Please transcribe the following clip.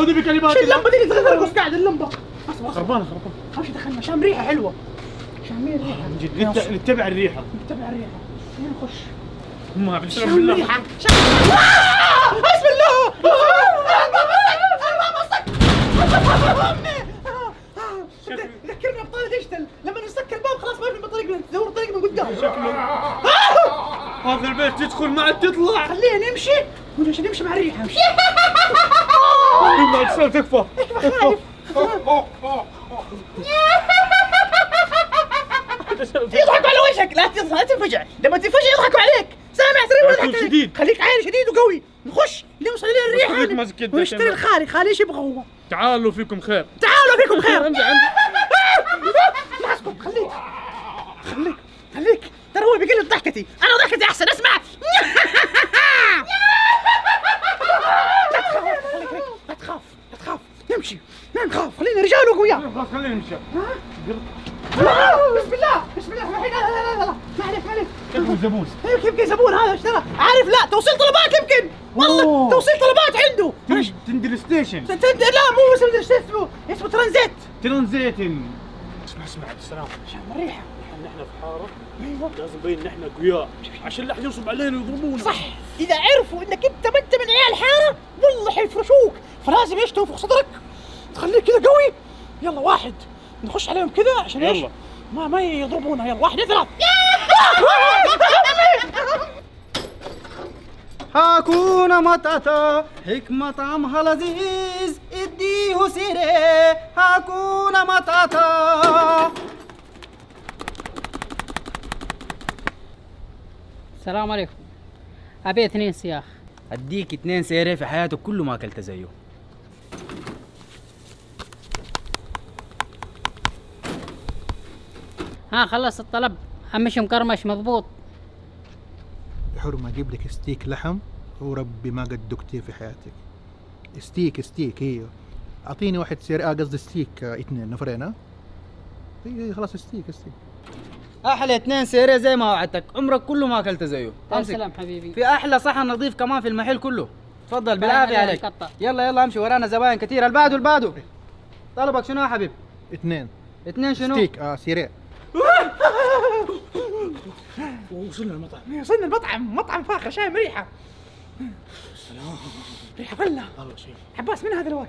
دي بكلمات. شو اللمبه دي اللي تغرقص قاعد اللمبه؟ خربانه. خش دخلنا شام ريحه حلوه. شامين ريحه من جد نتبع الريحه. نتبع الريحه. وين نخش؟ ما بسلم بالله. ريحه. بسم الله. ذكرني ابطال ديجيتال لما نسكر الباب خلاص ما في طريق ندور طريق من قدام. هذا البيت تدخل ما عاد تطلع. خلينا نمشي ولا عشان نمشي مع الريحه امشي. ما تصير تكفى. خايف. يضحكوا على وجهك لا تنفجع لما تنفجع يضحكوا عليك. سامع ترى شديد. خليك عالي شديد وقوي. نخش نوصل الى الريحه ونشتري الخارج. خالي ايش يبغى هو. تعالوا فيكم خير. تعالوا فيكم خير. لا اسكت خليك ترى هو بيقلد ضحكتي. انا ضحكتي احسن اسمع. لا تخاف نمشي ما نخاف خلينا رجال وقوياء. خلاص خلينا نمشي. بسم الله لا ما عليك كيف الزبون؟ كيف زبون هذا اشترى عارف. لا توصيل طلبات يمكن والله توصيل طلبات عنده. تندل ستيشن. لا مو اسمه ترانزيت. اسمع السلام. عشان الريحه نحن في حاره. ايوه لازم نبين ان احنا قوياء عشان لا احد ينصب علينا ويضربونا. صح اذا عرفوا انك انت ما انت من عيال حاره والله حيفرشوك. فلازم ايش تنفخ صدرك تخليك كذا قوي. يلا واحد نخش عليهم كذا عشان ايش ما يضربونا. يلا 1 2 3. هاكونا متاتا حكمة طعمها لذيذ اديه سيري. هاكونا متاتا. السلام عليكم. أبي 2 سياخ. اديك 2 سيري في حياتك كله ما اكلت زيه. ها خلص الطلب. مش مقرمش مضبوط. حرمة اجيب لك ستيك لحم وربي ما قد دقتيه في حياتك. ستيك ايوه. اعطيني واحد سير قصدي ستيك 2 نفرين. ها اي خلاص ستيك. احلى 2 سيري زي ما وعدتك عمرك كله ما اكلت زيه. سلام حبيبي. في احلى صحن نظيف كمان في المحل كله. تفضل بالعافيه عليك. يلا امشي ورانا زباين كثير. البعده طلبك شنو يا حبيب؟ 2 شنو؟ ستيك سيرين. وصلنا المطعم مطعم فاخر شايم ريحه. سلام ريحه فله. والله شيء عباس من هذا الواقف؟